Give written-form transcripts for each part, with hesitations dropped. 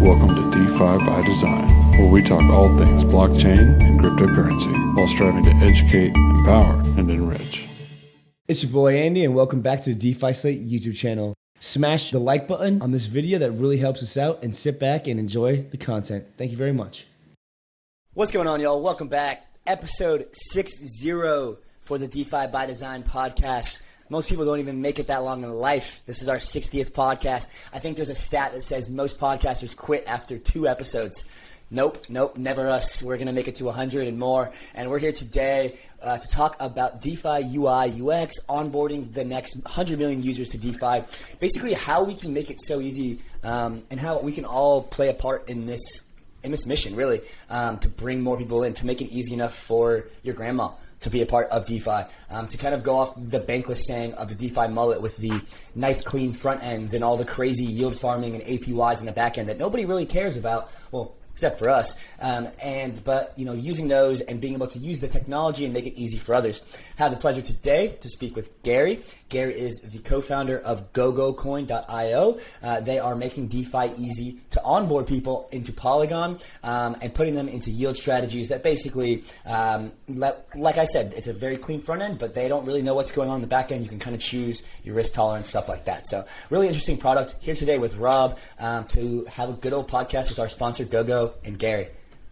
Welcome to DeFi by Design, where we talk all things blockchain and cryptocurrency while striving to educate, empower, and enrich. It's your boy Andy, and welcome back to the DeFi Slate YouTube channel. Smash the like button on this video, that really helps us out, and sit back and enjoy the content. Thank you very much. What's going on, y'all? Welcome back. Episode 60 for the DeFi by Design podcast. Most people don't even make it that long in life. This is our 60th podcast. I think there's a stat that says most podcasters quit after 2 episodes. Nope, never us. We're going to make it to 100 and more. And we're here today to talk about DeFi UI, UX, onboarding the next 100 million users to DeFi. Basically, how we can make it so easy and how we can all play a part in this mission, really, to bring more people in, to make it easy enough for your grandma to be a part of DeFi, to kind of go off the bankless saying of the DeFi mullet with the nice clean front ends and all the crazy yield farming and APYs in the back end that nobody really cares about, well, except for us, but using those and being able to use the technology and make it easy for others. I have the pleasure today to speak with Garry. Garry is the co-founder of GOGOCoin.io. They are making DeFi easy to onboard people into Polygon and putting them into yield strategies that basically, like I said, it's a very clean front end, but they don't really know what's going on in the back end. You can kind of choose your risk tolerance, stuff like that. So really interesting product. Here today with Rob to have a good old podcast with our sponsor, GOGO, and Garry.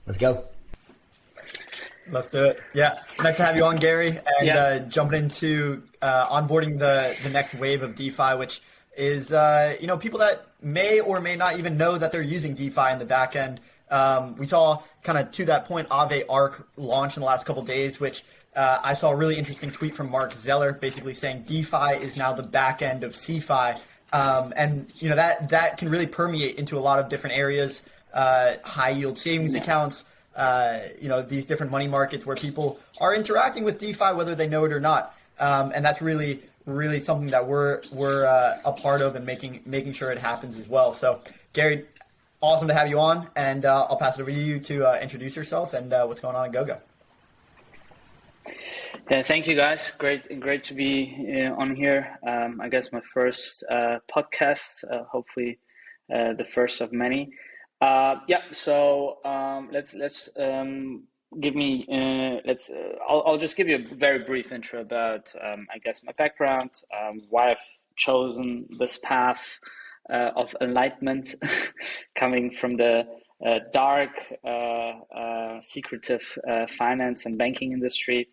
Let's go. Let's do it. Yeah. Nice to have you on, Garry, and jumping into onboarding the next wave of DeFi, which is, people that may or may not even know that they're using DeFi in the back end. We saw kind of to that point, 𝗵𝗶𝗴𝗵 launch in the last couple of days, which I saw a really interesting tweet from Mark Zeller basically saying DeFi is now the back end of CeFi. And that can really permeate into a lot of different areas. High yield savings accounts, these different money markets where people are interacting with DeFi, whether they know it or not. And that's really, really something that we're a part of and making sure it happens as well. So Garry, awesome to have you on, and I'll pass it over to you to introduce yourself and what's going on at GOGO. Yeah, thank you guys. Great to be on here. I guess my first podcast, hopefully the first of many. So I'll just give you a very brief intro about I guess my background, why I've chosen this path of enlightenment, coming from the dark, secretive finance and banking industry.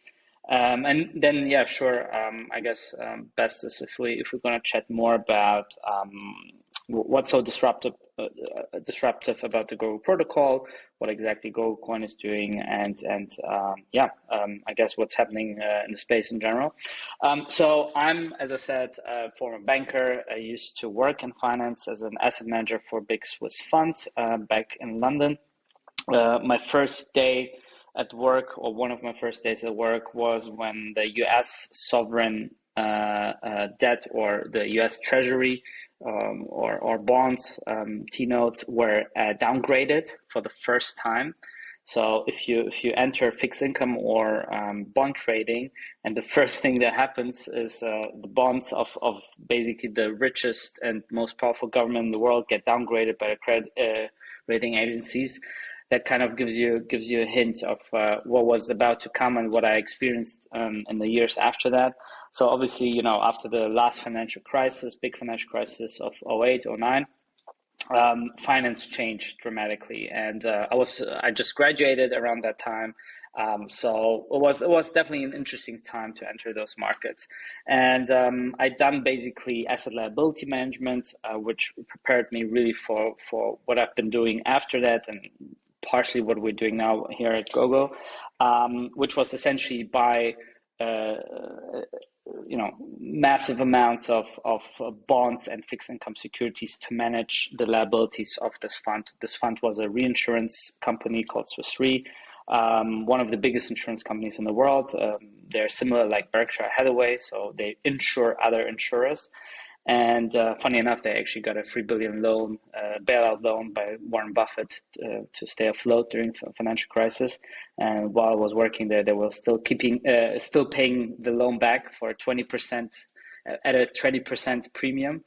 And then, I guess best is if we're going to chat more about what's so disruptive about the GOGO protocol, what exactly GOGOCoin is doing, and I guess what's happening in the space in general. So I'm, as I said, a former banker. I used to work in finance as an asset manager for a big Swiss fund back in London. My first day at work, or one of my first days at work, was when the US sovereign debt, or the US Treasury or bonds, T-notes, were downgraded for the first time. So if you enter fixed income or bond trading, and the first thing that happens is the bonds of basically the richest and most powerful government in the world get downgraded by the credit rating agencies, that kind of gives you a hint of what was about to come and what I experienced in the years after that. So obviously, after the last financial crisis, big financial crisis of 2008, 2009, finance changed dramatically, and I just graduated around that time. So it was definitely an interesting time to enter those markets. And I'd done basically asset liability management, which prepared me really for what I've been doing after that, and partially what we're doing now here at GOGO, which was essentially buy massive amounts of bonds and fixed income securities to manage the liabilities of this fund. This fund was a reinsurance company called Swiss Re, one of the biggest insurance companies in the world. They're similar like 𝗵𝗶𝗴𝗵𝗵 𝗵𝗶𝗴𝗵, so they insure other insurers. And funny enough, they actually got a $3 billion bailout loan by Warren Buffett to stay afloat during the financial crisis. And while I was working there, they were still paying the loan back for 20% at a 20% premium.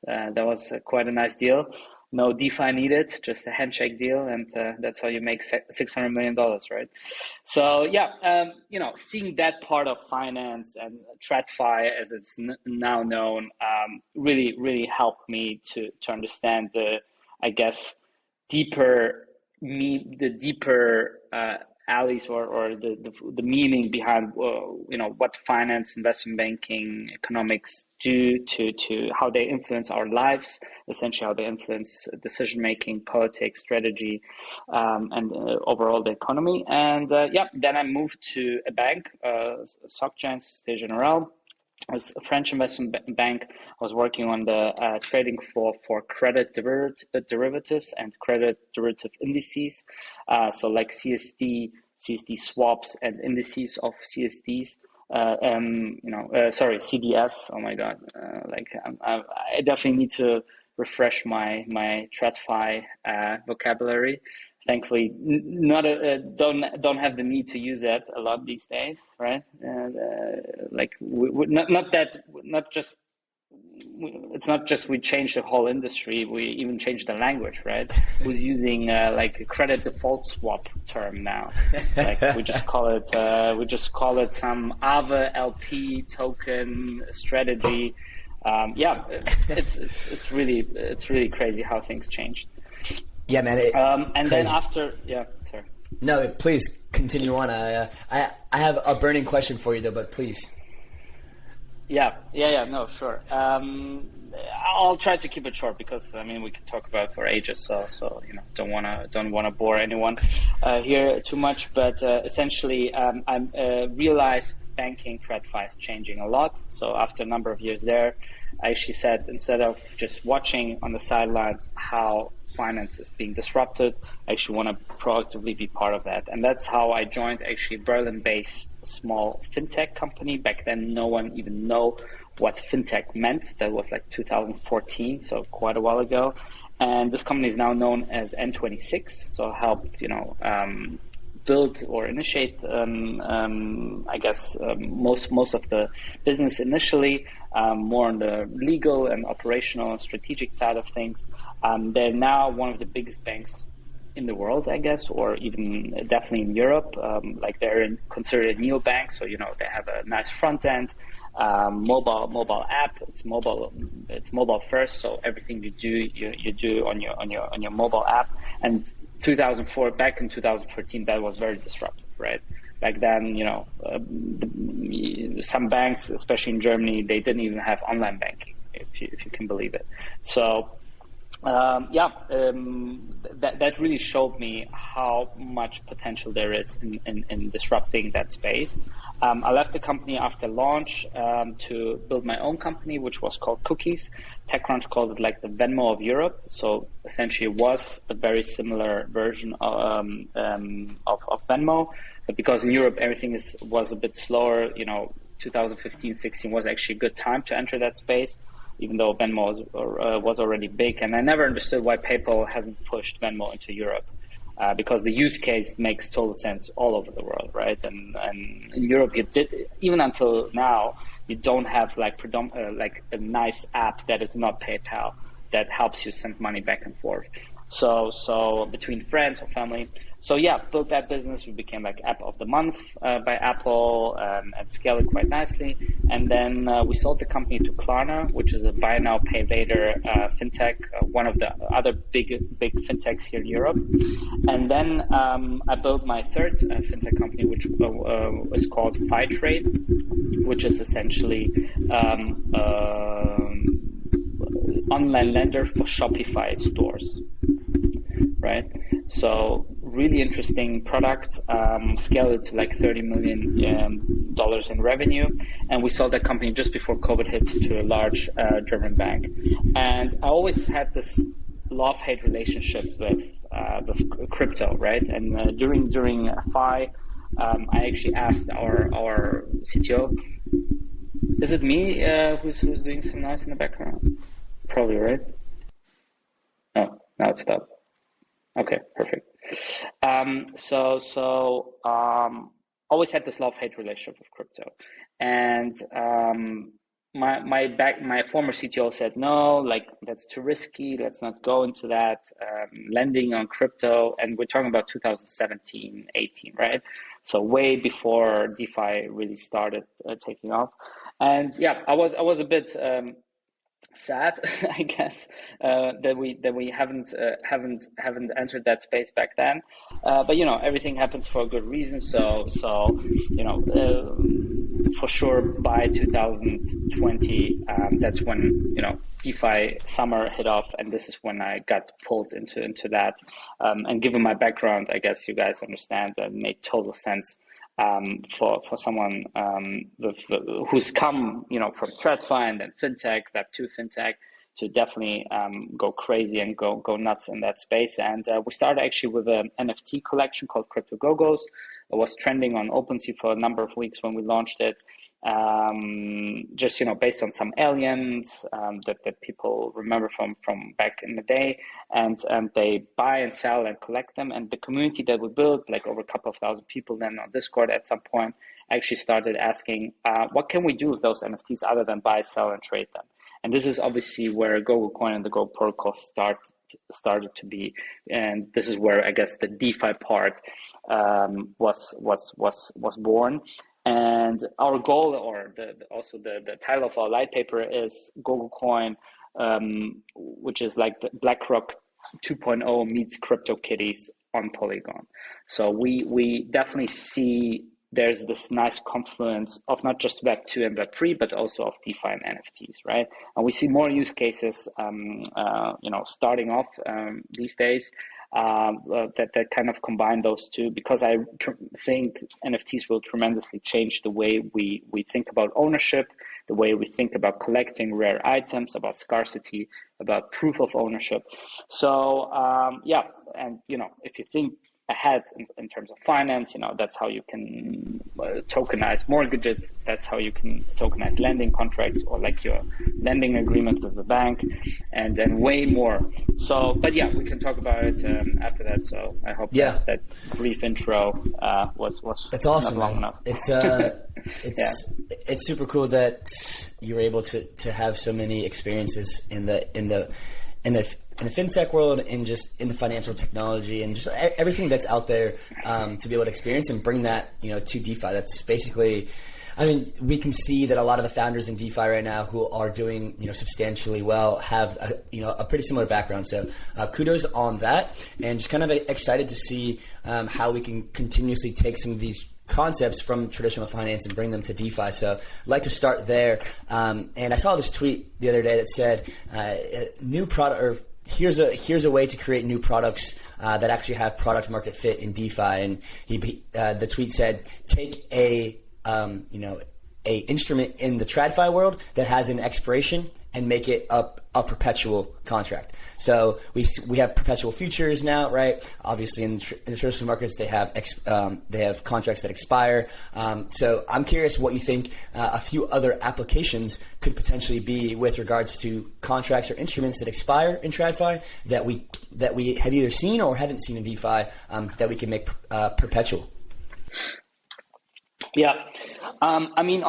That was quite a nice deal. no DeFi needed, just a handshake deal, and that's how you make $600 million, right? So yeah, seeing that part of finance and TradFi, as it's now known, really helped me to understand the, I guess, deeper alleys or the meaning behind what finance, investment banking, economics do to how they influence our lives, essentially how they influence decision making, politics, strategy, and overall the economy. And then I moved to a bank, SocGen, Société Générale. As a French investment bank, I was working on the trading for credit derivatives and credit derivative indices. So like CSD swaps and indices of CSDs. CDS. Oh my God! I definitely need to refresh my TradFi vocabulary. Thankfully, don't have the need to use that a lot these days, right? It's not just we changed the whole industry, we even changed the language, right? Who's using like a credit default swap term now? Like we just call it some 𝗹𝗶𝗃 token strategy. It's really crazy how things changed. Yeah, man. Then after, sorry. No, please continue on. I have a burning question for you though, but please. No, sure. I'll try to keep it short because we could talk about it for ages. So don't wanna bore anyone here too much. But essentially, I realized banking TradFi is changing a lot. So after a number of years there, I actually said, instead of just watching on the sidelines how finance is being disrupted, I actually want to proactively be part of that. And that's how I joined actually a Berlin-based small fintech company. Back then, no one even know what fintech meant. That was like 2014, so quite a while ago. And this company is now known as N26. So I helped, build or initiate, most of the business initially, more on the legal and operational and strategic side of things. They're now one of the biggest banks in the world, I guess, or even definitely in Europe. They're considered a neobank, so they have a nice front end, mobile app. It's mobile first, so everything you do on your mobile app. And back in 2014, that was very disruptive, right? Back then, some banks, especially in Germany, they didn't even have online banking, if you can believe it. So that really showed me how much potential there is in disrupting that space. I left the company after launch to build my own company, which was called Cookies. TechCrunch called it like the Venmo of Europe. So essentially it was a very similar version of Venmo. But because in Europe everything was a bit slower, 2015-16 was actually a good time to enter that space, even though Venmo was already big. And I never understood why PayPal hasn't pushed Venmo into Europe. Because the use case makes total sense all over the world, right? And in Europe, even until now, you don't have like a nice app that is not PayPal that helps you send money back and forth. So between friends or family. So built that business. We became like App of the Month by Apple and scaled it quite nicely. And then we sold the company to Klarna, which is a buy now, pay later fintech, one of the other big fintechs here in Europe. And then I built my third fintech company, which is called Fitrade, which is essentially online lender for Shopify stores, right? So really interesting product, scaled it to like $30 million in revenue. And we sold that company just before COVID hit to a large German bank. And I always had this love-hate relationship with crypto, right? And during FI, I actually asked our CTO, is it me who's doing some noise in the background? Probably, right? Oh, now it's stopped. Okay, perfect. Always had this love-hate relationship with crypto. And my former CTO said, no, like that's too risky. Let's not go into that lending on crypto. And we're talking about 2017, 18, right? So way before DeFi really started taking off. And yeah, I was a bit sad, I guess, that we haven't entered that space back then. But you know, everything happens for a good reason. So you know, for sure by 2020, that's when, you know, DeFi summer hit off, and this is when I got pulled into that. And given my background, I guess you guys understand that it made total sense for someone who's come, you know, from TradFi and then fintech, Web2 fintech, to definitely go crazy and go nuts in that space. And we started actually with an NFT collection called Crypto GOGOs. It was trending on OpenSea for a number of weeks when we launched it. Just, you know, based on some aliens that people remember from back in the day, and they buy and sell and collect them. And the community that we built, like over a couple of thousand people then on Discord at some point, actually started asking, what can we do with those NFTs other than buy, sell, and trade them? And this is obviously where GOGOCoin and the Go protocol started to be, and this is where I guess the DeFi part was born. And our goal, or also the title of our light paper, is GOGOCoin, which is like the BlackRock 2.0 meets CryptoKitties on Polygon. So we definitely see there's this nice confluence of not just Web2 and Web3, but also of DeFi and NFTs, right? And we see more use cases, you know, starting off these days that kind of combine those two, because I think NFTs will tremendously change the way we think about ownership, the way we think about collecting rare items, about scarcity, about proof of ownership. So yeah, and you know, if you think ahead in terms of finance, you know, that's how you can tokenize mortgages, that's how you can tokenize lending contracts, or like your lending agreement with the bank, and then way more. So, but yeah, we can talk about it after that. So I hope that brief intro was that's awesome, not long enough. It's super cool that you're able to have so many experiences in the fintech world, and just in the financial technology, and just everything that's out there, to be able to experience and bring that, you know, to DeFi. That's basically, I mean, we can see that a lot of the founders in DeFi right now who are doing, you know, substantially well have a pretty similar background. So kudos on that, and just kind of excited to see how we can continuously take some of these concepts from traditional finance and bring them to DeFi. So I'd like to start there. And I saw this tweet the other day that said, new product, or here's a way to create new products that actually have product market fit in DeFi. And the tweet said, take a instrument in the TradFi world that has an expiration and make it a perpetual contract. So we have perpetual futures now, right? Obviously, in the traditional markets, they have contracts that expire. So I'm curious what you think a few other applications could potentially be with regards to contracts or instruments that expire in TradFi that we have either seen or haven't seen in DeFi, that we can make perpetual. Yeah, I mean,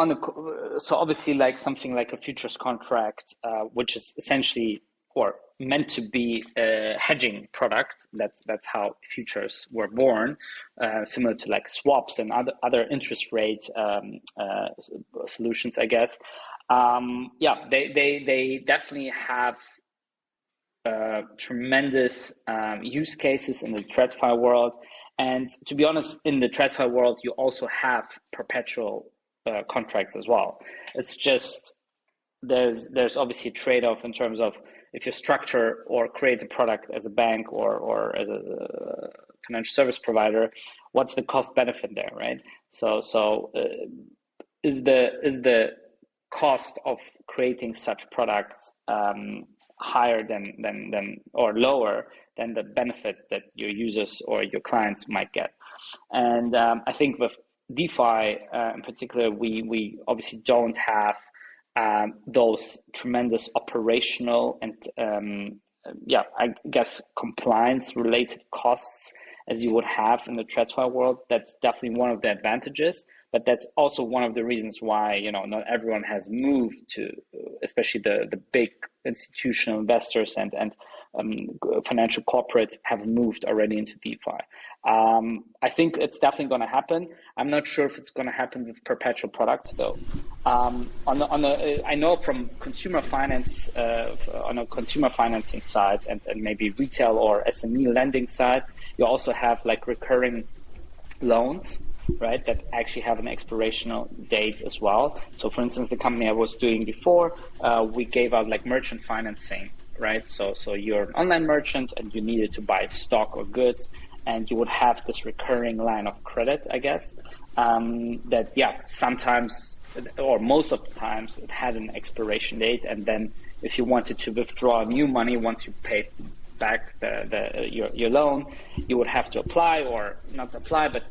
so obviously, like something like a futures contract, which is essentially or meant to be a hedging product. That's how futures were born, similar to like swaps and other interest rate solutions, I guess. Yeah, they definitely have tremendous use cases in the TradFi world. And to be honest, in the TradFi world, you also have perpetual contracts as well. It's just there's obviously a trade-off in terms of if you structure or create a product as a bank or as a financial service provider, what's the cost benefit there, right? So is the cost of creating such products higher than or lower than the benefit that your users or your clients might get? And I think with DeFi in particular, we obviously don't have those tremendous operational and I guess compliance related costs as you would have in the TradFi world. That's definitely one of the advantages, but that's also one of the reasons why, not everyone has moved to, especially the big institutional investors and financial corporates have moved already into DeFi. I think it's definitely going to happen. I'm not sure if it's going to happen with perpetual products though. I know from consumer finance, on a consumer financing side and maybe retail or SME lending side, you also have like recurring loans, right, that actually have an expirational date as well. So for instance, the company I was doing before, we gave out like merchant financing, right? So you're an online merchant and you needed to buy stock or goods, and you would have this recurring line of credit, I guess, that sometimes or most of the times it had an expiration date, and then if you wanted to withdraw new money once you paid back your loan, you would have to apply, or not apply, but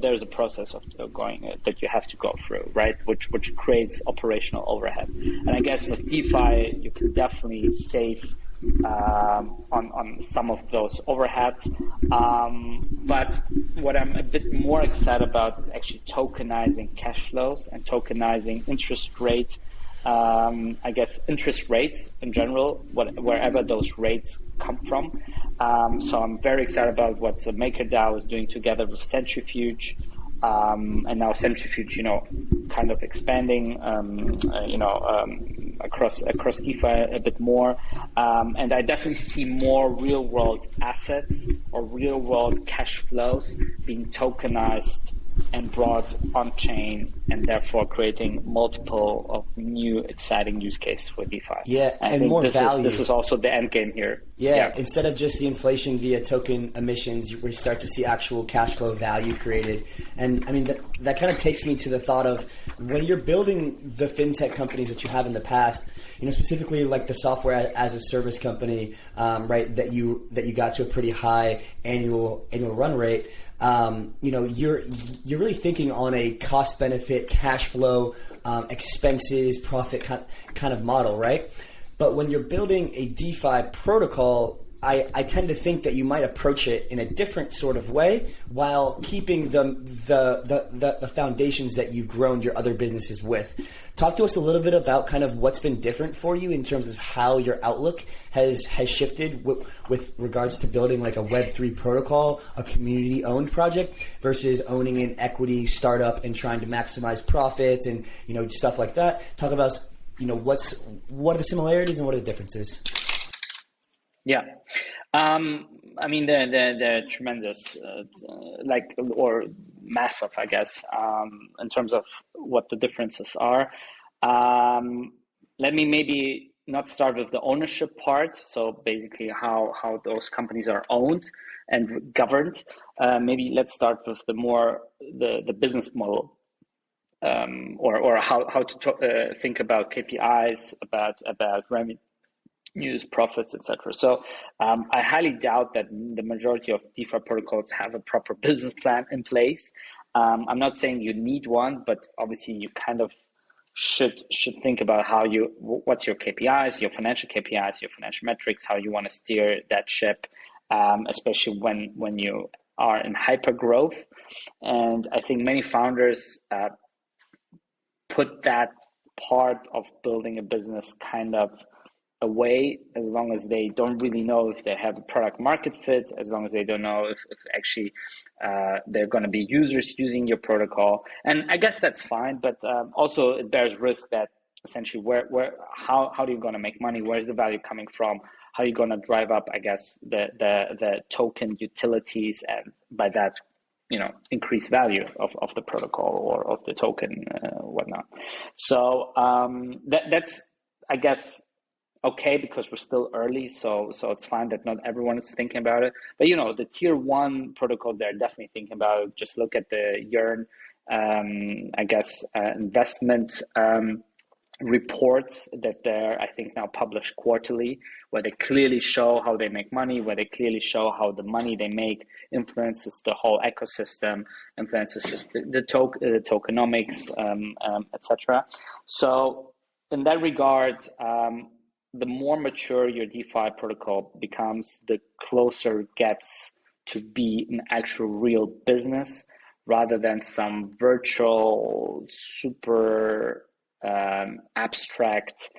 there's a process of going that you have to go through, right? Which creates operational overhead. And I guess with DeFi, you can definitely save on some of those overheads. But what I'm a bit more excited about is actually tokenizing cash flows and tokenizing interest rates. I guess interest rates in general, wherever those rates come from. So I'm very excited about what MakerDAO is doing together with Centrifuge, and now Centrifuge, kind of expanding, across DeFi a bit more. And I definitely see more real world assets or real world cash flows being tokenized and brought on chain, and therefore creating multiple of new exciting use cases for DeFi. Yeah, I and think more this value. This is also the end game here. Yeah, instead of just the inflation via token emissions, we start to see actual cash flow value created. And I mean, that kind of takes me to the thought of when you're building the fintech companies that you have in the past, specifically like the software as a service company, right, that you got to a pretty high annual run rate. You're really thinking on a cost benefit, cash flow, expenses, profit kind of model, right? But when you're building a DeFi protocol, I tend to think that you might approach it in a different sort of way while keeping the foundations that you've grown your other businesses with. Talk to us a little bit about kind of what's been different for you in terms of how your outlook has shifted with regards to building like a Web3 protocol, a community-owned project, versus owning an equity startup and trying to maximize profits and stuff like that. Talk about what are the similarities and what are the differences? Yeah. I mean, they're tremendous, or massive, I guess, in terms of what the differences are. Let me maybe not start with the ownership part. So basically how those companies are owned and governed. Maybe let's start with the business model, or how to think about KPIs, about revenue, use profits, etc. So I highly doubt that the majority of DeFi protocols have a proper business plan in place. I'm not saying you need one, but obviously you kind of should think about what's your KPIs, your financial metrics, how you want to steer that ship, especially when you are in hyper growth. And I think many founders put that part of building a business kind of away, as long as they don't really know if they have a product market fit, as long as they don't know if actually they're going to be users using your protocol. And I guess that's fine, but also it bears risk that essentially how are you going to make money? Where's the value coming from? How are you going to drive up, I guess, the token utilities, and by that, increase value of the protocol or of the token, whatnot. So that's, I guess, okay, because we're still early, so it's fine that not everyone is thinking about it. But the tier one protocols, they're definitely thinking about it. Just look at the Yearn, I guess, investment reports that they're, I think, now published quarterly, where they clearly show how they make money, where they clearly show how the money they make influences the whole ecosystem, influences the tokenomics, etc. So in that regard, the more mature your DeFi protocol becomes, the closer it gets to be an actual real business rather than some virtual, super abstract,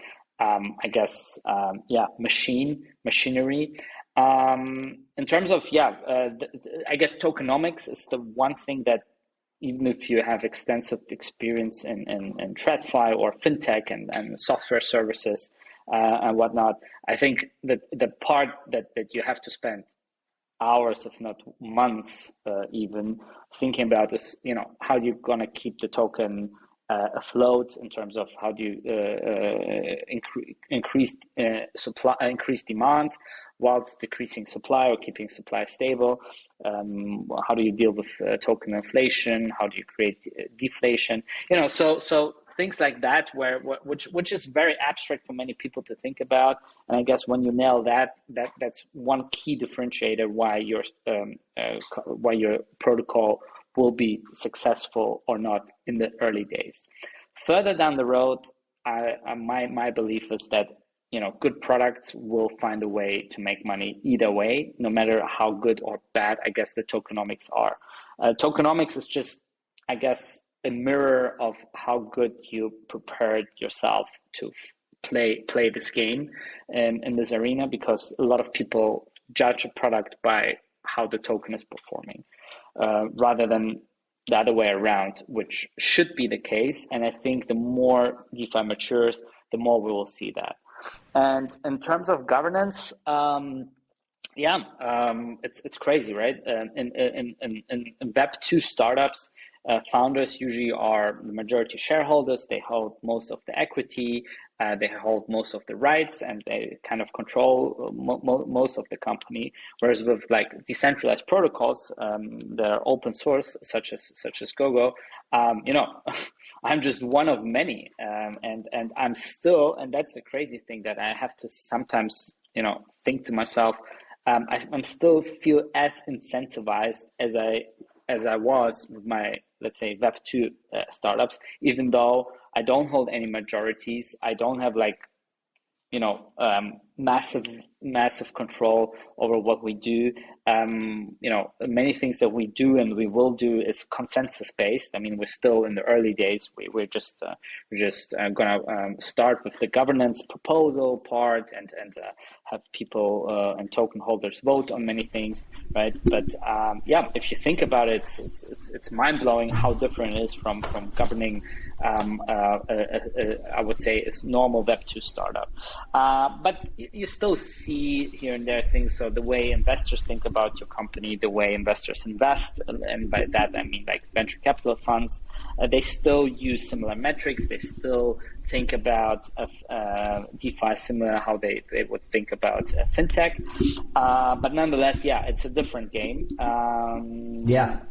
machinery. In terms of, I guess tokenomics is the one thing that, even if you have extensive experience in TradFi or fintech and software services and whatnot, I think that the part that you have to spend hours, if not months, even thinking about is, how you're gonna keep the token afloat in terms of how do you increase demand whilst decreasing supply or keeping supply stable. How do you deal with token inflation? How do you create deflation? So things like that, which is very abstract for many people to think about. And I guess when you nail that's one key differentiator why your protocol will be successful or not in the early days. Further down the road, my belief is that good products will find a way to make money either way, no matter how good or bad, I guess, the tokenomics are. Tokenomics is just, I guess, a mirror of how good you prepared yourself to play this game in this arena, because a lot of people judge a product by how the token is performing, rather than the other way around, which should be the case. And I think the more DeFi matures, the more we will see that. And in terms of governance, it's crazy, right? In Web2 startups, founders usually are the majority shareholders. They hold most of the equity, they hold most of the rights, and they kind of control most of the company. Whereas with like decentralized protocols, they're open source, such as GOGO. I'm just one of many, and I'm still, and that's the crazy thing that I have to sometimes think to myself. I'm still feel as incentivized as I was with my, let's say, Web2 startups, even though I don't hold any majorities. I don't have massive control over what we do. Many things that we do and we will do is consensus based. I mean, we're still in the early days. We're just gonna start with the governance proposal part and have people and token holders vote on many things, right? But if you think about it, it's mind blowing how different it is from governing. I would say it's normal Web2 startup, but you still see here and there things. So the way investors think about your company, the way investors invest, and by that I mean like venture capital funds, they still use similar metrics. They still think about DeFi similar how they would think about fintech, but nonetheless, it's a different game.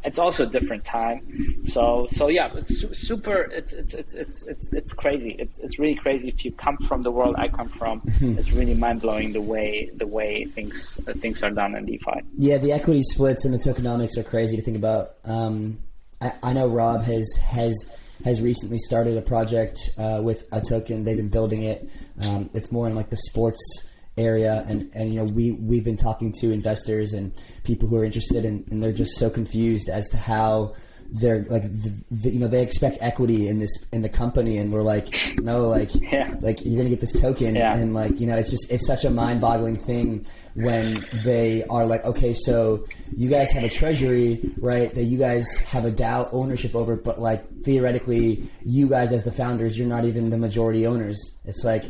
It's also a different time. So it's super. It's crazy. It's really crazy. If you come from the world I come from, it's really mind blowing the way things are done in DeFi. Yeah, the equity splits and the tokenomics are crazy to think about. I know Rob has recently started a project with a token. They've been building it. It's more in like the sports area, and we've been talking to investors and people who are interested, and they're just so confused as to how they're like they expect equity in the company, and we're like, no, like you're gonna get this token, and it's such a mind-boggling thing when they are like, okay, so you guys have a treasury, right, that you guys have a DAO ownership over, but like theoretically you guys as the founders, you're not even the majority owners. It's like,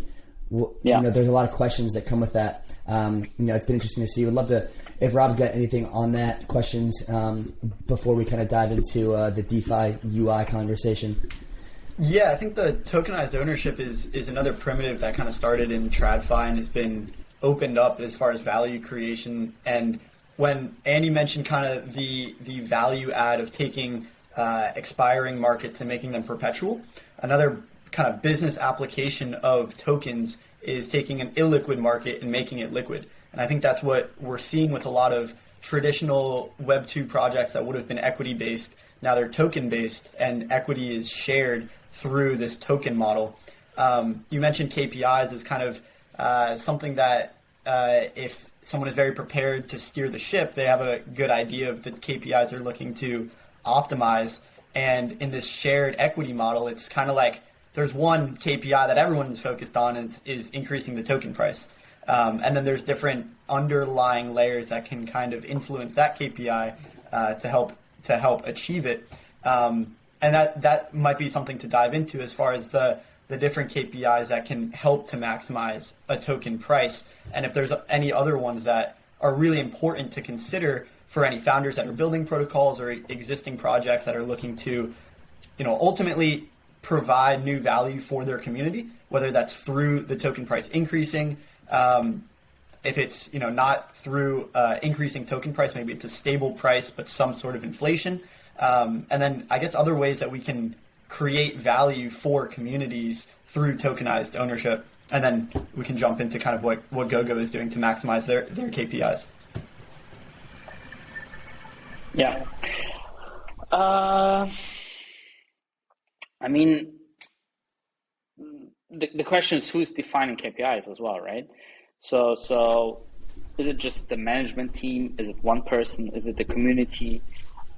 there's a lot of questions that come with that. It's been interesting to see. Would love to, if Rob's got anything on that, questions before we kind of dive into the DeFi UI conversation. Yeah, I think the tokenized ownership is another primitive that kind of started in TradFi and has been opened up as far as value creation. And when Andy mentioned kind of the value add of taking expiring markets and making them perpetual, another kind of business application of tokens is taking an illiquid market and making it liquid. And I think that's what we're seeing with a lot of traditional Web2 projects that would have been equity-based. Now they're token-based, and equity is shared through this token model. You mentioned KPIs as kind of something that if someone is very prepared to steer the ship, they have a good idea of the KPIs they're looking to optimize. And in this shared equity model, it's kind of like there's one KPI that everyone is focused on is increasing the token price. And then there's different underlying layers that can kind of influence that KPI to help achieve it. And that might be something to dive into as far as the different KPIs that can help to maximize a token price. And if there's any other ones that are really important to consider for any founders that are building protocols or existing projects that are looking to, ultimately provide new value for their community, whether that's through the token price increasing. If it's not through increasing token price, maybe it's a stable price but some sort of inflation, and then I guess other ways that we can create value for communities through tokenized ownership, and then we can jump into kind of what GOGO is doing to maximize their KPIs. Yeah. I mean, the question is who's defining KPIs as well, right? So is it just the management team? Is it one person? Is it the community?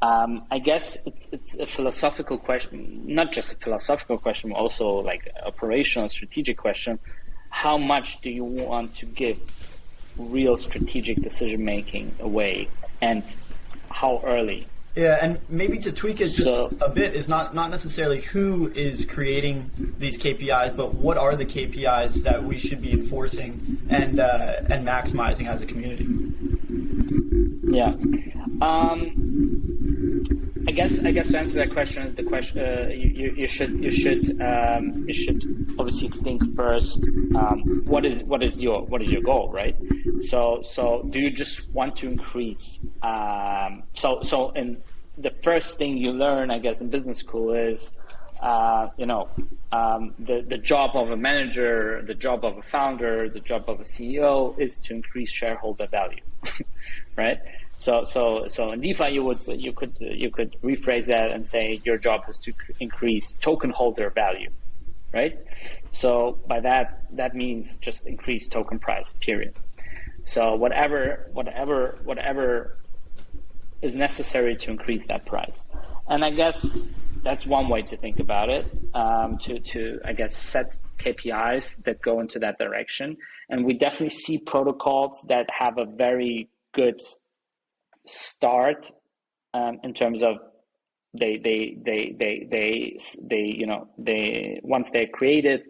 I guess it's a philosophical question, not just a philosophical question, but also like operational, strategic question. How much do you want to give real strategic decision making away, and how early? Yeah, and maybe to tweak it just a bit is not necessarily who is creating these KPIs, but what are the KPIs that we should be enforcing and maximizing as a community. Yeah, I guess to answer that question, you should obviously think first. What is your goal, right? So do you just want to increase? So and the first thing you learn, I guess, in business school is, the job of a manager, the job of a founder, the job of a CEO is to increase shareholder value, right? So in DeFi, you could rephrase that and say your job is to increase token holder value, right? So by that means just increase token price, period. So whatever is necessary to increase that price, and I guess that's one way to think about it. To I guess set KPIs that go into that direction, and we definitely see protocols that have a very good start in terms of they once they're created,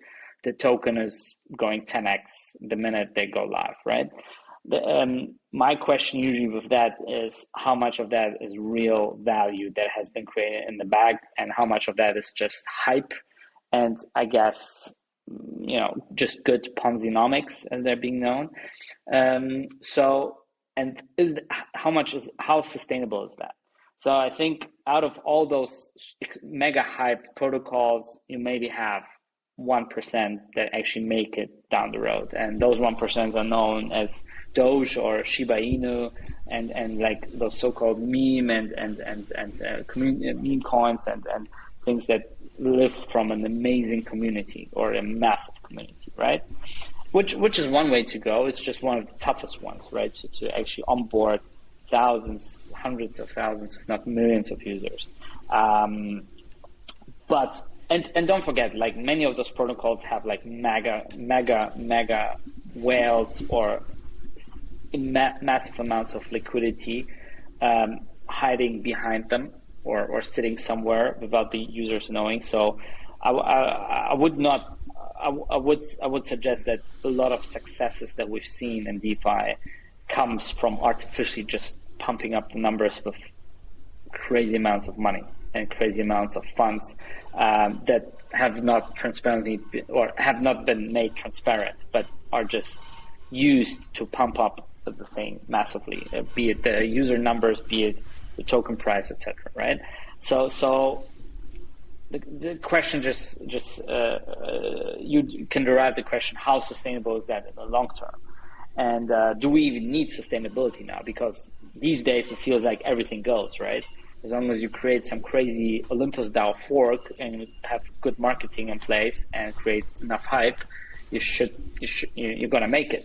the token is going 10x the minute they go live, right? My question usually with that is how much of that is real value that has been created in the bag, and how much of that is just hype, and I guess just good Ponzi-nomics as they're being known. And how sustainable is that? So I think out of all those mega hype protocols, you maybe have 1% that actually make it down the road, and those 1% are known as Doge or Shiba Inu, and like those so-called meme and meme coins and things that live from an amazing community or a massive community, right? Which is one way to go. It's just one of the toughest ones, right? To actually onboard thousands, hundreds of thousands, if not millions of users. But don't forget, like many of those protocols have like mega whales or massive amounts of liquidity hiding behind them or sitting somewhere without the users knowing. So I would suggest that a lot of successes that we've seen in DeFi comes from artificially just pumping up the numbers with crazy amounts of money and crazy amounts of funds that have not have not been made transparent, but are just used to pump up the thing massively, be it the user numbers, be it the token price, etc. Right? So the question you can derive the question: how sustainable is that in the long term? And do we even need sustainability now? Because these days it feels like everything goes, right? As long as you create some crazy Olympus DAO fork and you have good marketing in place and create enough hype, you're gonna make it,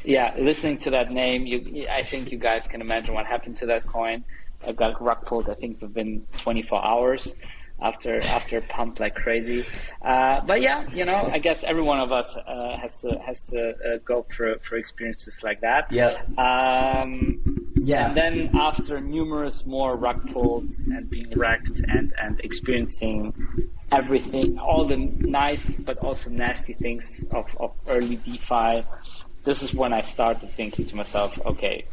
Yeah, listening to that name, I think you guys can imagine what happened to that coin. I got rug pulled, I think, within 24 hours after pumped like crazy. But yeah, I guess every one of us has to go for experiences like that. Yeah. Yeah. And then after numerous more rug pulls and being wrecked and experiencing everything, all the nice but also nasty things of early DeFi, this is when I started thinking to myself, okay,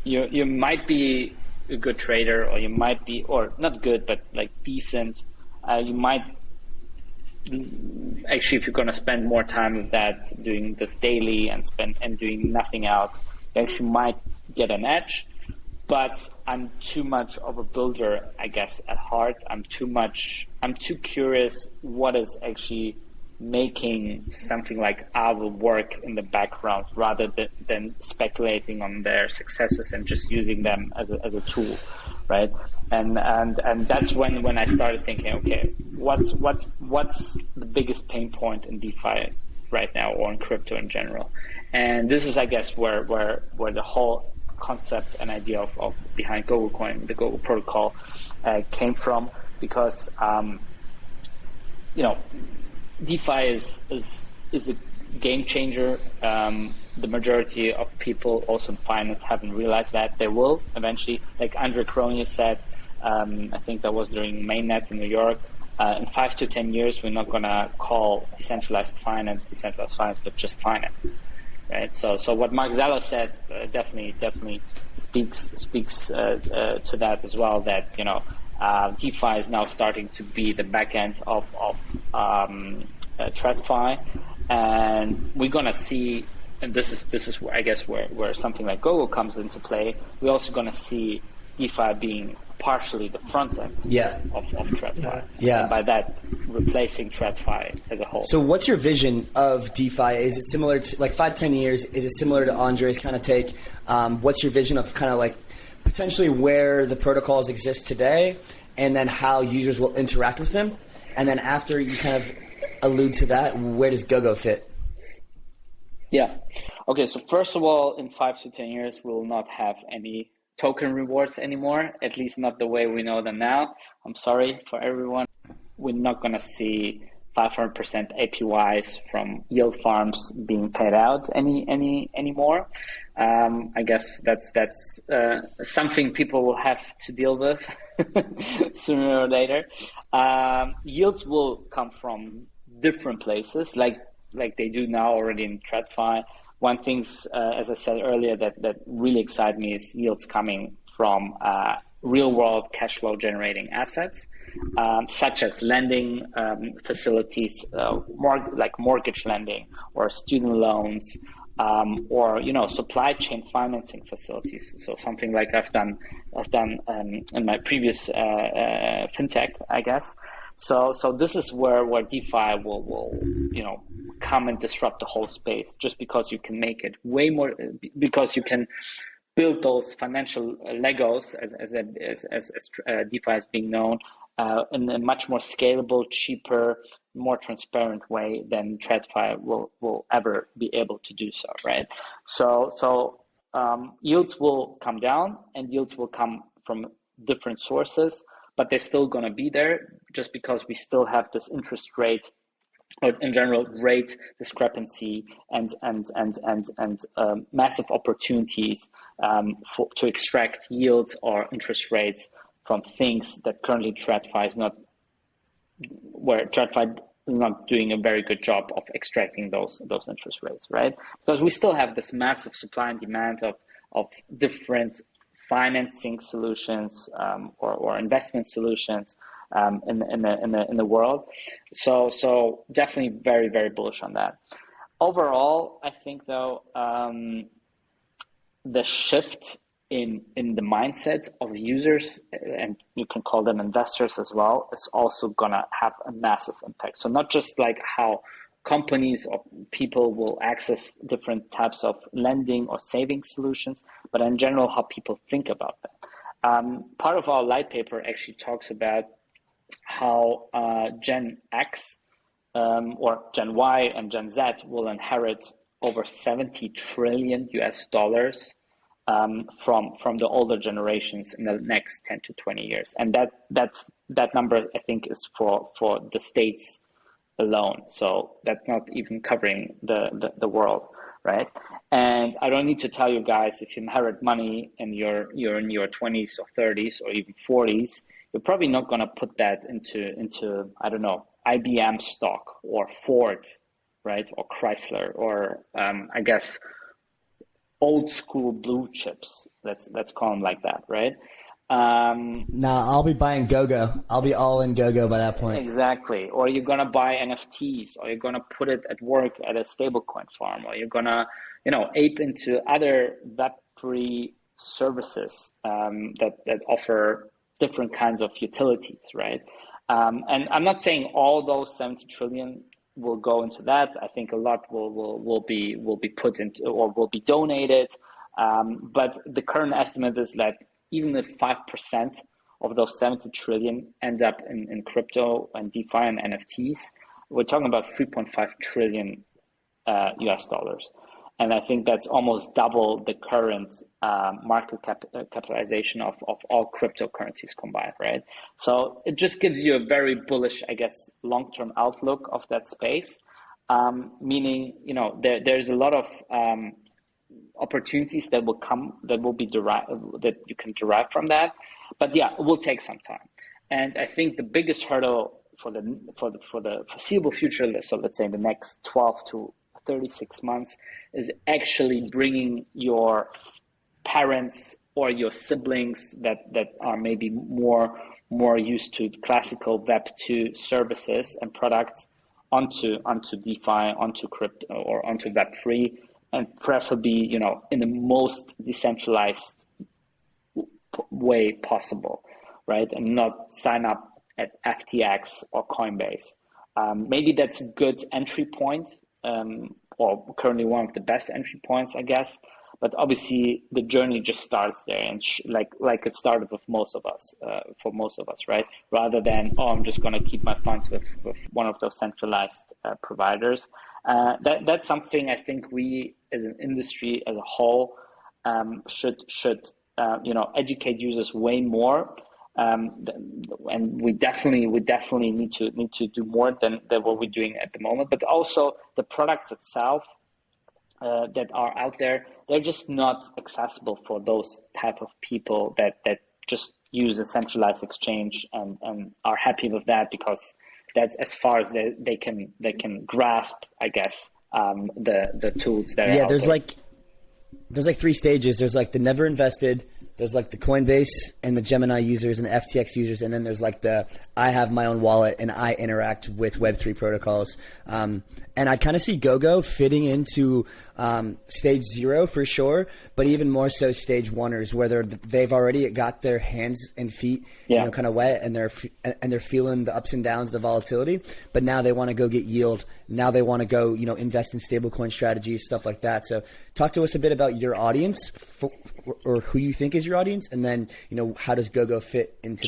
you might be a good trader, or you might be, or not good, but like decent. You might actually, if you're going to spend more time with that, doing this daily and doing nothing else, you actually might get an edge. But I'm too much of a builder, I guess, at heart. I'm too curious what is actually making something like 𝗹𝗶𝗶 work in the background, rather than speculating on their successes and just using them as a tool, right? And that's when I started thinking, okay, what's the biggest pain point in DeFi right now, or in crypto in general? And this is, I guess, where the whole concept and idea of behind GOGOCoin, the GOGO protocol, came from, because DeFi is a game changer. The majority of people also in finance haven't realized that. They will eventually, like 𝗵𝗶𝗶𝗵 said, I think that was during mainnet in New York, in 5 to 10 years, we're not gonna call decentralized finance, but just finance. Right. So what 𝗵𝗶𝗶𝗵 said definitely speaks to that as well. That DeFi is now starting to be the back end of TradFi, and we're gonna see. And this is where, I guess, where something like GOGO comes into play. We're also gonna see DeFi being partially the front end of TradFi. Yeah. And by that, replacing TradFi as a whole. So what's your vision of DeFi? Is it similar to, like, 5 to 10 years? Is it similar to Andre's kind of take? What's your vision of kind of like potentially where the protocols exist today, and then how users will interact with them? And then after you kind of allude to that, where does GOGO fit? Yeah. Okay. So first of all, in 5 to 10 years, we will not have any token rewards anymore, at least not the way we know them now. I'm sorry for everyone. We're not going to see 500% APYs from yield farms being paid out anymore. I guess that's something people will have to deal with sooner or later. Yields will come from different places, like they do now already in TradFi. One thing, as I said earlier, that really excites me is yields coming from real-world cash flow generating assets, such as lending facilities, like mortgage lending or student loans, or supply chain financing facilities. So something like I've done in my previous fintech, I guess. So this is where DeFi will come and disrupt the whole space, just because you can make it way more, because you can build those financial Legos, as DeFi is being known, in a much more scalable, cheaper, more transparent way than TradFi will ever be able to do so, right? So yields will come down, and yields will come from different sources, but they're still going to be there, just because we still have this interest rate, or in general rate discrepancy, and massive opportunities to extract yields or interest rates from things that currently TradFi is not doing a very good job of extracting those interest rates, right? Because we still have this massive supply and demand of different financing solutions or investment solutions in the world. So definitely very, very bullish on that. Overall, I think though, the shift in the mindset of users, and you can call them investors as well, is also gonna have a massive impact. So not just like how companies or people will access different types of lending or saving solutions, but in general, how people think about that. Part of our light paper actually talks about how Gen X or Gen Y and Gen Z will inherit over $70 trillion from the older generations in the next 10 to 20 years. And that number, I think, is for the States alone. So that's not even covering the world, right? And I don't need to tell you guys, if you inherit money and you're in your 20s or 30s or even 40s, you're probably not going to put that into I don't know, IBM stock or Ford, right, or Chrysler, or I guess old school blue chips. Let's call them like that, right? Nah, I'll be buying GOGO. I'll be all in GOGO by that point. Exactly. Or you're gonna buy NFTs, or you're gonna put it at work at a stablecoin farm, or you're gonna, ape into other Web3 services that offer different kinds of utilities, right? And I'm not saying all those 70 trillion will go into that. I think a lot will be put into or will be donated. But the current estimate is that even if 5% of those 70 trillion end up in crypto and DeFi and NFTs, we're talking about 3.5 trillion US dollars. And I think that's almost double the current market capitalization of all cryptocurrencies combined, right? So it just gives you a very bullish, I guess, long-term outlook of that space, meaning, there's a lot of opportunities that will come, that will be derived, that you can derive from that. But yeah, it will take some time. And I think the biggest hurdle for the foreseeable future, so let's say in the next 12 to 36 months, is actually bringing your parents or your siblings that are maybe more used to classical Web2 services and products onto DeFi, onto crypto, or onto Web3, and preferably, in the most decentralized way possible, right? And not sign up at FTX or Coinbase. Maybe that's a good entry point, or currently one of the best entry points, I guess. But obviously, the journey just starts there, and like it started with most of us, for most of us, right? Rather than, I'm just going to keep my funds with one of those centralized providers. That's something I think we, as an industry as a whole, should educate users way more. And we definitely need to do more than what we're doing at the moment. But also the products itself that are out there, they're just not accessible for those type of people that just use a centralized exchange and are happy with that, because that's as far as they can grasp, I guess, the tools that are out there. There's like three stages. There's like the never invested, there's like the Coinbase and the Gemini users and the FTX users, and then there's like the I have my own wallet and I interact with Web3 protocols. And I kind of see GOGO fitting into stage 0 for sure, but even more so stage 1ers, where they've already got their hands and feet kind of wet, and they're feeling the ups and downs, the volatility. But now they want to go get yield. Now they want to go invest in stablecoin strategies, stuff like that. So talk to us a bit about your audience, or who you think is your audience, and then how does GOGO fit into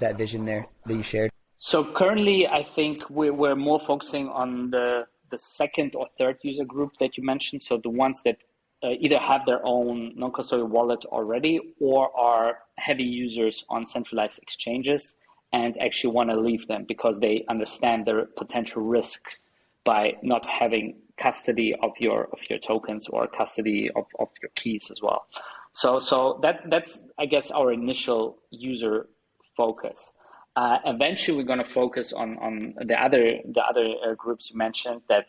that vision there that you shared? So currently, I think we're more focusing on the second or third user group that you mentioned. So the ones that either have their own non-custodial wallet already, or are heavy users on centralized exchanges and actually want to leave them because they understand their potential risk by not having custody of your tokens or custody of your keys as well. So that's I guess our initial user focus. Eventually, we're going to focus on the other groups you mentioned that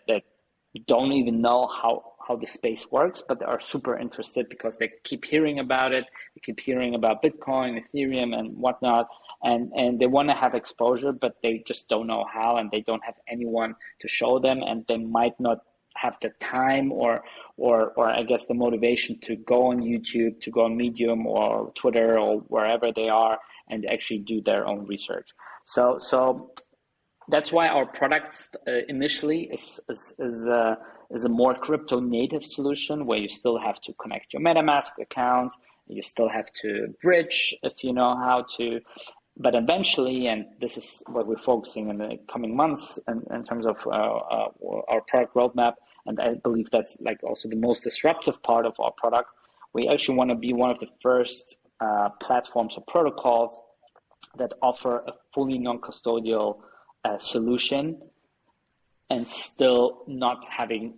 don't even know how the space works, but they are super interested because they keep hearing about it. They keep hearing about Bitcoin, Ethereum, and whatnot, and they want to have exposure, but they just don't know how, and they don't have anyone to show them, and they might not have the time or I guess the motivation to go on YouTube, to go on Medium or Twitter or wherever they are, and actually do their own research. So that's why our products initially is a more crypto native solution, where you still have to connect your MetaMask account, you still have to bridge if you know how to. But eventually, and this is what we're focusing in the coming months in terms of our product roadmap, and I believe that's like also the most disruptive part of our product, we actually want to be one of the first platforms or protocols that offer a fully non-custodial solution, and still not having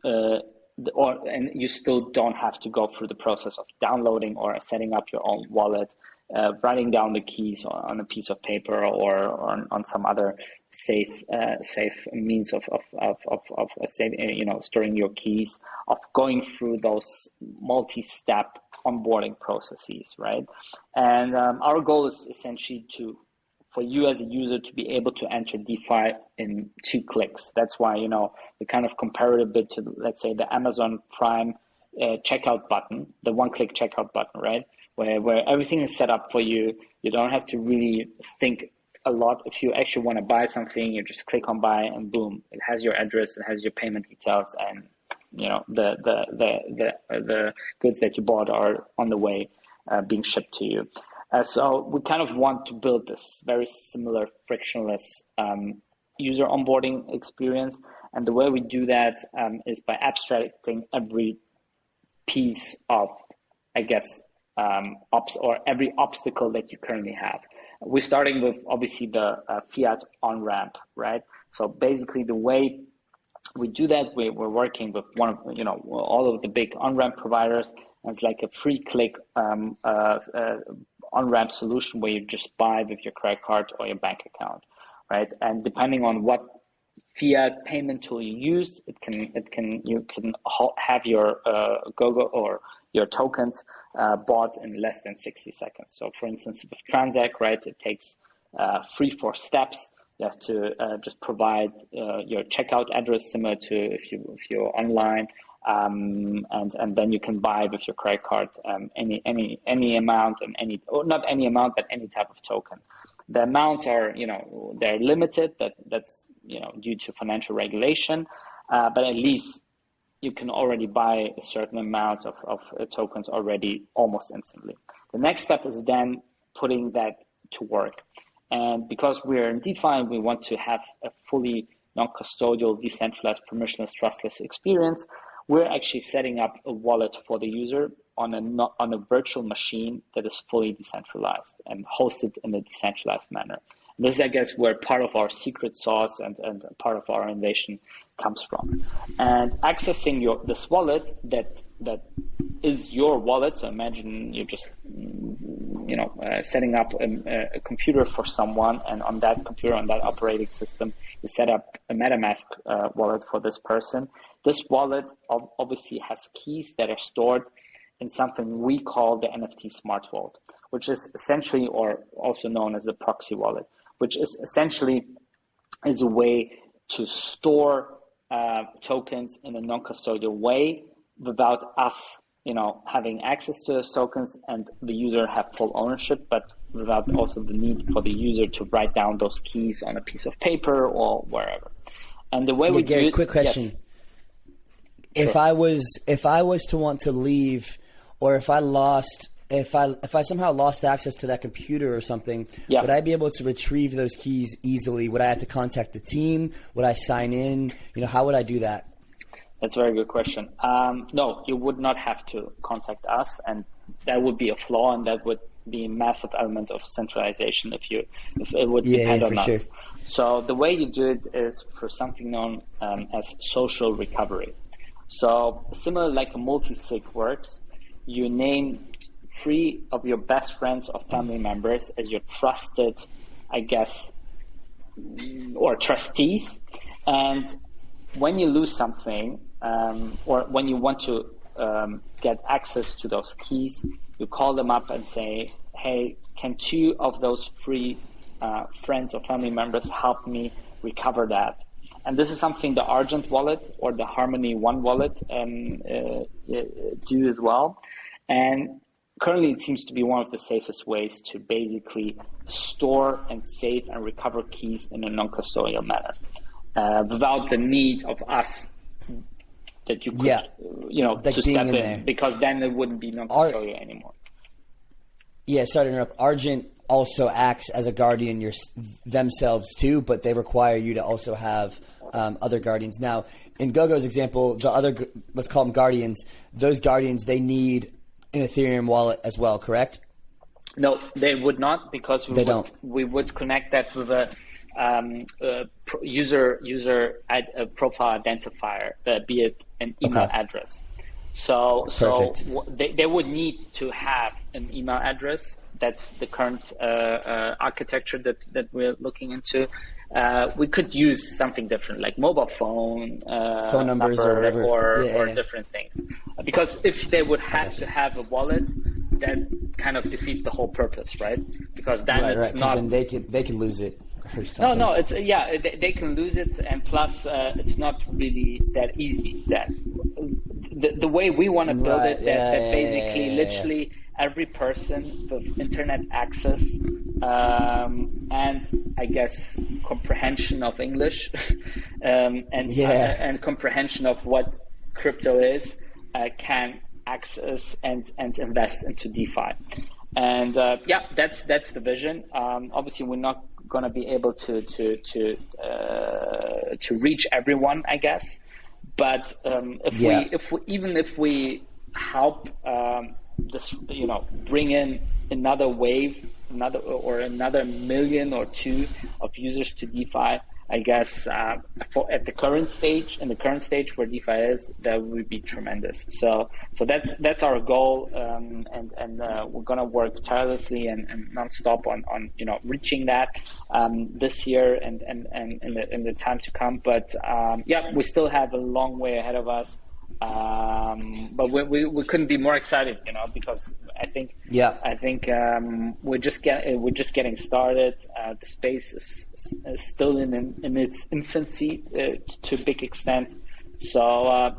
and you still don't have to go through the process of downloading or setting up your own wallet writing down the keys on a piece of paper or on some other safe means of storing your keys, of going through those multi-step onboarding processes, right? And our goal is essentially for you as a user to be able to enter DeFi in 2 clicks. That's why, we kind of compare it a bit to, let's say, the Amazon Prime checkout button, the one-click checkout button, right? Where everything is set up for you. You don't have to really think a lot. If you actually want to buy something, you just click on buy and boom, it has your address, it has your payment details, and the goods that you bought are on the way being shipped to you. So we kind of want to build this very similar frictionless user onboarding experience. And the way we do that is by abstracting every piece of, I guess, or every obstacle that you currently have. We're starting with obviously the fiat on-ramp, right? So basically the way we do that, we're working with one of, all of the big on-ramp providers. And it's like a free click on-ramp solution where you just buy with your credit card or your bank account, right? And depending on what fiat payment tool you use, you can have your GOGO or your tokens bought in less than 60 seconds. So for instance, with Transact, right, it takes 3-4 steps. You have to just provide your checkout address, similar to if you're online, and then you can buy with your credit card any amount and not any amount, but any type of token. The amounts are, they're limited. That's due to financial regulation, but at least you can already buy a certain amount of tokens already almost instantly. The next step is then putting that to work. And because we're in DeFi, we want to have a fully non-custodial, decentralized, permissionless, trustless experience. We're actually setting up a wallet for the user on a virtual machine that is fully decentralized and hosted in a decentralized manner. And this is, I guess, where part of our secret sauce and part of our innovation comes from. And accessing this wallet that is your wallet. So imagine you're just setting up a computer for someone, and on that computer, on that operating system, you set up a MetaMask wallet for this person. This wallet obviously has keys that are stored in something we call the NFT Smart Vault, which is essentially, or also known as the proxy wallet, which is essentially a way to store tokens in a non-custodial way without us, having access to those tokens and the user have full ownership, but without also the need for the user to write down those keys on a piece of paper or wherever. And the way we Gary, do it, quick question. Yes. If Sure. I was to want to leave, or if I somehow lost access to that computer or something, Yeah. would I be able to retrieve those keys easily? Would I have to contact the team? Would I sign in? How would I do that? That's a very good question. No, you would not have to contact us, and that would be a flaw, and that would be a massive element of centralization if it would depend on us. Sure. So the way you do it is for something known as social recovery. So similar like a multi-sig works, you name 3 of your best friends or family members as your trusted, I guess, or trustees, and when you lose something, or when you want to get access to those keys, you call them up and say, hey, can 2 of those 3 friends or family members help me recover that? And this is something the Argent wallet or the Harmony One wallet do as well. And currently it seems to be one of the safest ways to basically store and save and recover keys in a non-custodial manner. Without the need of us that you could, to step in, because then it wouldn't be non-custodial anymore. Yeah, sorry to interrupt. Argent also acts as a guardian themselves too, but they require you to also have other guardians. Now, in GOGO's example, the other, let's call them guardians, those guardians, they need an Ethereum wallet as well, correct? No, they would not, because we would connect that with a user profile identifier, be it an email address. So they would need to have an email address that's the current architecture that we're looking into. We could use something different, like mobile phone numbers or whatever, or different things. Because if they would have to have a wallet, that kind of defeats the whole purpose, right? Because then it's not. Then they can lose it. No, it's they can lose it, and plus it's not really that easy. That the way we want to build it, that basically literally every person with internet access and I guess comprehension of English and comprehension of what crypto is can access and invest into DeFi. And that's the vision. Obviously, we're not going to be able to reach everyone, I guess. But if we help this, bring in another wave, another million or two of users to DeFi, I guess in the current stage where DeFi is, that would be tremendous. So that's our goal, and we're gonna work tirelessly and nonstop on reaching that this year and in the time to come. But we still have a long way ahead of us. But we couldn't be more excited, because I think we're just getting started. The space is still in its infancy to a big extent. So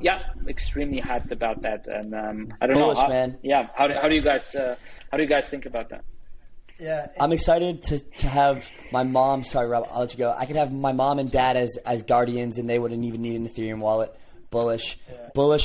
extremely hyped about that. And I don't know, man. How do you guys think about that? Yeah, I'm excited to have my mom. Sorry, Rob, I'll let you go. I could have my mom and dad as guardians, and they wouldn't even need an Ethereum wallet. Bullish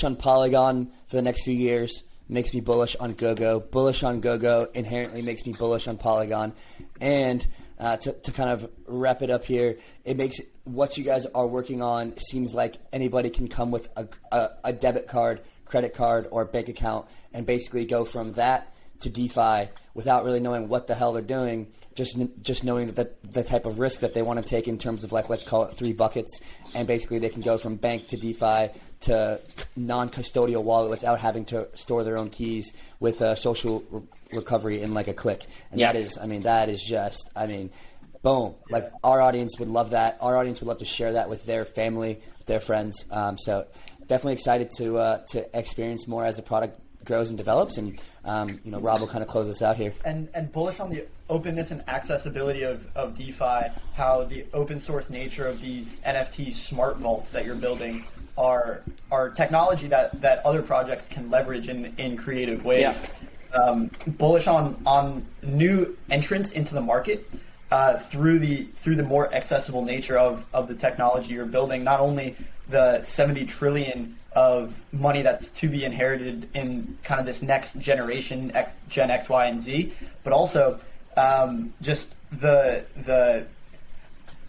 on Polygon for the next few years makes me bullish on GOGO. Bullish on GOGO inherently makes me bullish on Polygon. And to kind of wrap it up here, it makes what you guys are working on seems like anybody can come with a debit card, credit card, or bank account and basically go from that to DeFi without really knowing what the hell they're doing. Just knowing that the type of risk that they want to take in terms of, like, let's call it 3 buckets, and basically they can go from bank to DeFi to non-custodial wallet without having to store their own keys with social recovery in like a click. And that is just boom. Like, our audience would love that. Our audience would love to share that with their family, their friends. So definitely excited to experience more as the product grows and develops, and Rob will kind of close us out here. And bullish on the openness and accessibility of DeFi, how the open source nature of these NFT smart vaults that you're building are technology that other projects can leverage in creative ways. Bullish on new entrants into the market through the more accessible nature of the technology you're building. Not only the 70 trillion of money that's to be inherited in kind of this next generation, Gen X, Y, and Z, but also just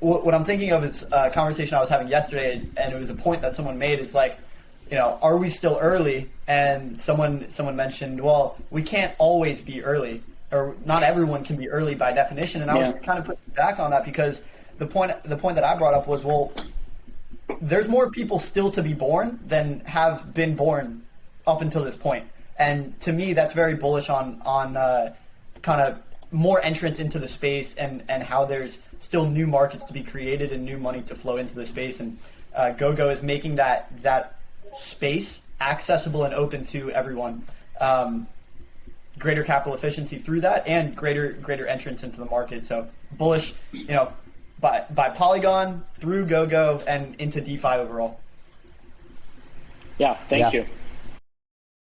what I'm thinking of is a conversation I was having yesterday, and it was a point that someone made. Is like, are we still early? And someone mentioned, well, we can't always be early, or not everyone can be early by definition. And I was kind of putting back on that, because the point that I brought up was, well, there's more people still to be born than have been born up until this point. And to me, that's very bullish on kind of more entrance into the space, and how there's still new markets to be created and new money to flow into the space. And GOGO is making that space accessible and open to everyone. Greater capital efficiency through that, and greater entrance into the market. So bullish, by Polygon, through GOGO, and into DeFi overall. Yeah, thank you.